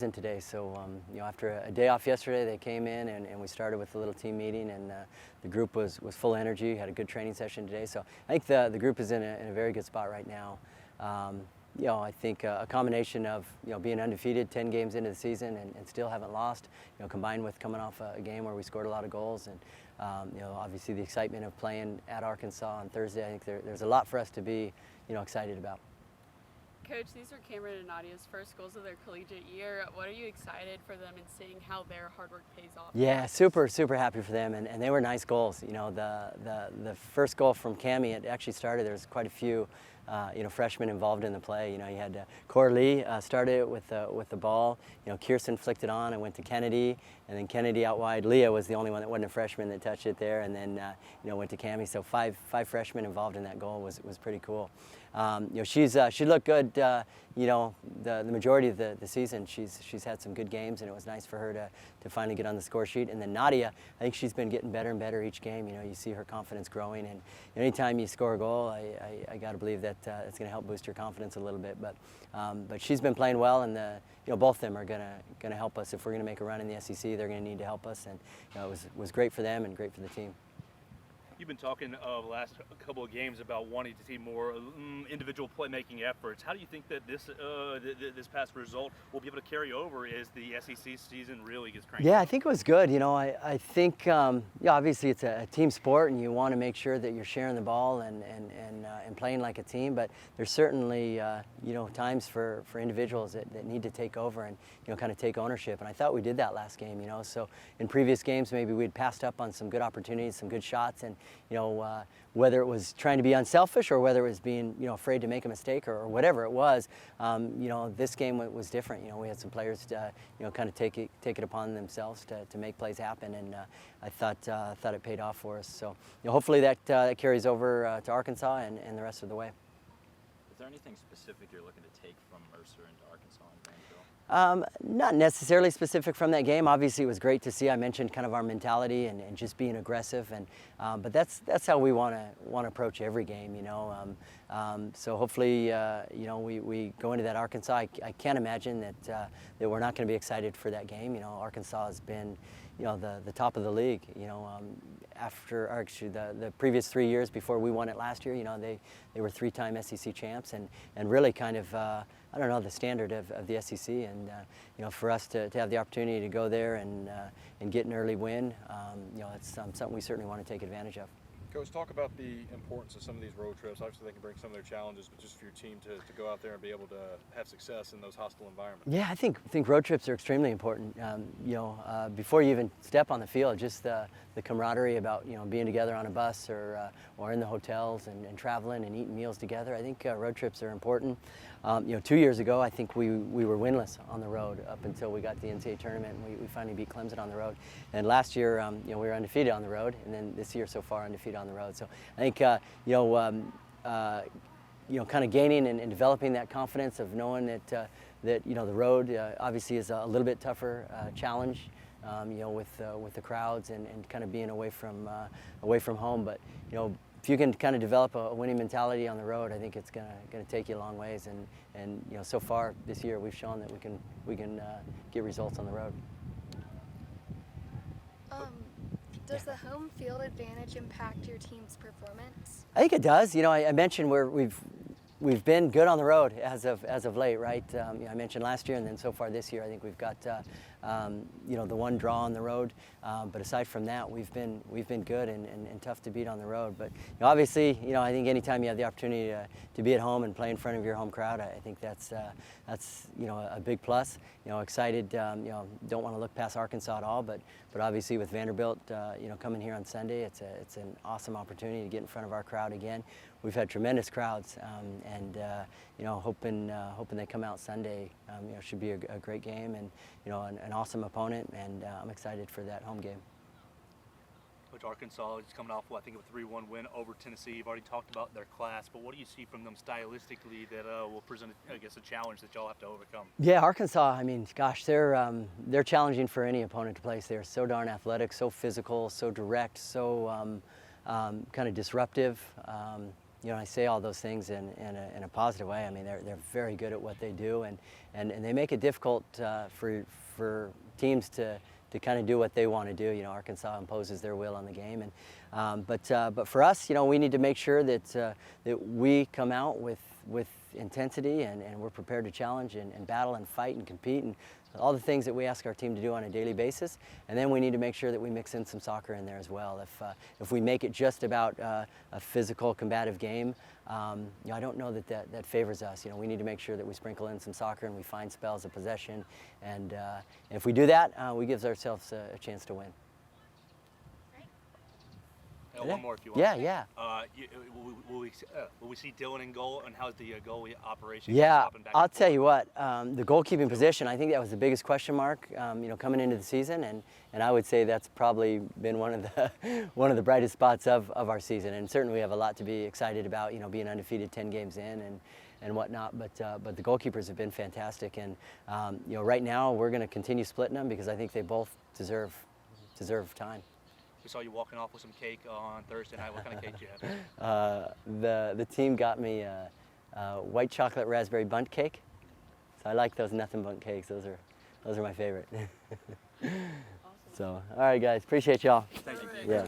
in today. So, after a day off yesterday, they came in and we started with a little team meeting, and the group was full of energy, had a good training session today. So I think the group is in a very good spot right now. I think a combination of, being undefeated 10 games into the season and still haven't lost, combined with coming off a game where we scored a lot of goals, and, obviously the excitement of playing at Arkansas on Thursday, I think there's a lot for us to be, excited about. Coach, these are Cameron and Nadia's first goals of their collegiate year. What are you excited for them and seeing how their hard work pays off? Yeah, super happy for them, and they were nice goals. The first goal from Cammie, it actually started, there's quite a few freshmen involved in the play. You had Cor Lee started it with the ball. Kirsten flicked it on and went to Kennedy, and then Kennedy out wide. Leah was the only one that wasn't a freshman that touched it there, and then went to Cammie. So five freshmen involved in that goal was pretty cool. She looked good. The majority of the season, she's had some good games, and it was nice for her to finally get on the score sheet. And then Nadia, I think she's been getting better and better each game. You see her confidence growing, and anytime you score a goal, I got to believe that it's going to help boost your confidence a little bit. But she's been playing well, and both of them are going to help us if we're going to make a run in the SEC. They're going to need to help us, and it was great for them and great for the team. You've been talking the last couple of games about wanting to see more individual playmaking efforts. How do you think that this past result will be able to carry over as the SEC season really gets cranked? Yeah, I think it was good. I think obviously it's a team sport, and you want to make sure that you're sharing the ball and playing like a team. But there's certainly times for individuals that need to take over and kind of take ownership. And I thought we did that last game. So in previous games maybe we'd passed up on some good opportunities, some good shots, and whether it was trying to be unselfish or whether it was being afraid to make a mistake or whatever it was, this game was different. We had some players kind of take it upon themselves to make plays happen, and I thought it paid off for us. So hopefully that carries over to Arkansas and the rest of the way. Is there anything specific you're looking to take from Mercer into Arkansas and Greenville? Not necessarily specific from that game. Obviously, it was great to see. I mentioned kind of our mentality and just being aggressive, and but that's how we want to approach every game. So hopefully, we go into that Arkansas. I can't imagine that we're not going to be excited for that game. Arkansas has been, the top of the league. Actually the previous 3 years before we won it last year, they were three-time SEC champs and really kind of the standard of the SEC, and for us to have the opportunity to go there and get an early win, it's something we certainly want to take advantage of. Coach, talk about the importance of some of these road trips. Obviously, they can bring some of their challenges, but just for your team to go out there and be able to have success in those hostile environments. Yeah, I think road trips are extremely important. Before you even step on the field, just the camaraderie about being together on a bus or in the hotels and traveling and eating meals together. I think road trips are important. 2 years ago, I think we were winless on the road up until we got to the NCAA tournament, and we finally beat Clemson on the road. And last year, we were undefeated on the road, and then this year so far undefeated on the road. So I think kind of gaining and developing that confidence of knowing that the road obviously is a little bit tougher challenge. With the crowds and kind of being away from home, but if you can kind of develop a winning mentality on the road, I think it's gonna take you a long ways. And so far this year we've shown that we can get results on the road. Does the home field advantage impact your team's performance? I think it does. I mentioned we've been good on the road as of late, right? I mentioned last year, and then so far this year, I think we've got the one draw on the road. But aside from that, we've been good and tough to beat on the road. But obviously, I think anytime you have the opportunity to be at home and play in front of your home crowd, I think that's a big plus. Excited. Don't want to look past Arkansas at all, but obviously with Vanderbilt, coming here on Sunday, it's an awesome opportunity to get in front of our crowd again. We've had tremendous crowds, and hoping they come out Sunday. Should be a great game, and an awesome opponent, and I'm excited for that home game. Coach, Arkansas is coming off, I think, a 3-1 win over Tennessee. You've already talked about their class, but what do you see from them stylistically that will present, I guess, a challenge that y'all have to overcome? Yeah, Arkansas, I mean, gosh, they're challenging for any opponent to place. They're so darn athletic, so physical, so direct, so kind of disruptive. you know, I say all those things in a positive way. I mean, they're very good at what they do, and they make it difficult for teams to kind of do what they want to do. You know, Arkansas imposes their will on the game, and but for us, you know, we need to make sure that that we come out with intensity, and we're prepared to challenge and battle and fight and compete and all the things that we ask our team to do on a daily basis. And then we need to make sure that we mix in some soccer in there as well. If we make it just about a physical, combative game, you know, I don't know that favors us. You know, we need to make sure that we sprinkle in some soccer and we find spells of possession. And if we do that, we give ourselves a chance to win. One more if you want. Yeah. Will we see Dylan in goal, and how's the goalie operation? Yeah, Swapping back I'll and tell forth? you what, the goalkeeping position, I think that was the biggest question mark, you know, coming into the season, and I would say that's probably been one of the brightest spots of our season, and certainly we have a lot to be excited about, you know, being undefeated 10 games in and whatnot, but the goalkeepers have been fantastic, and you know, right now we're going to continue splitting them because I think they both deserve time. We saw you walking off with some cake on Thursday night. What kind of cake did you have? The team got me a white chocolate raspberry bundt cake, so I like those nothing bundt cakes. Those are my favorite. Awesome. So, all right, guys, appreciate y'all. Thank you. Yeah.